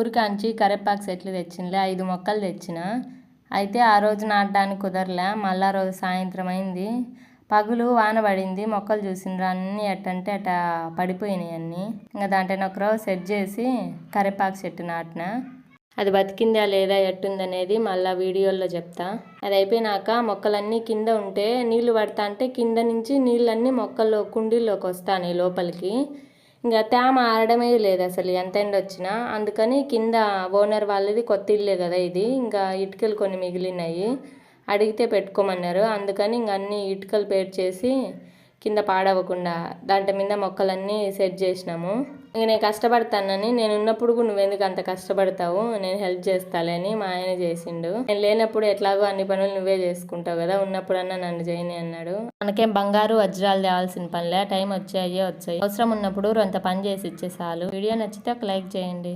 ఊరికాంచి కరివేపాకు చెట్లు తెచ్చిండ్లే 5 మొక్కలు తెచ్చిన. అయితే ఆ రోజు నాటడానికి కుదరలే. మళ్ళా రోజు సాయంత్రం అయింది. పగులు వాన పడింది. మొక్కలు చూసిండ్రు అన్నీ ఎట్టంటే అట్ట పడిపోయినాయి అన్నీ. ఇంకా దాంట్లో ఒకరోజు సెట్ చేసి కరివేపాకు చెట్టు నాటిన. అది బతికిందా లేదా ఎట్టుందనేది మళ్ళీ వీడియోలో చెప్తా. అది అయిపోయినాక మొక్కలన్నీ కింద ఉంటే నీళ్లు పడతా అంటే కింద నుంచి నీళ్ళన్నీ మొక్కల్లో కుండీల్లోకి వస్తాయి లోపలికి. ఇంకా తేమ ఆరడమే లేదు అసలు ఎంత ఎండ వచ్చినా. అందుకని కింద ఓనర్ వాళ్ళది కొత్త ఇల్లే కదా ఇది, ఇంకా ఇటుకలు కొన్ని మిగిలినాయి అడిగితే పెట్టుకోమన్నారు. అందుకని ఇంక అన్ని ఇటుకలు పేర్చేసి కింద పాడవకుండా దాంట్లో మీద మొక్కలన్నీ సెట్ చేసినాము. ఇంక నేను కష్టపడతానని, నేను ఉన్నప్పుడు నువ్వెందుకు అంత కష్టపడతావు, నేను హెల్ప్ చేస్తాలే అని మా ఆయన చేసిండు. నేను లేనప్పుడు ఎట్లాగో అన్ని పనులు నువ్వే చేసుకుంటావు కదా, ఉన్నప్పుడన్నా నన్ను చేయని అన్నాడు. మనకేం బంగారు వజ్రాలు తేవాల్సిన పనిలే, టైం వచ్చాయి. అవసరం ఉన్నప్పుడు అంత పని చేసి ఇచ్చేసాలు. వీడియో నచ్చితే ఒక లైక్ చేయండి.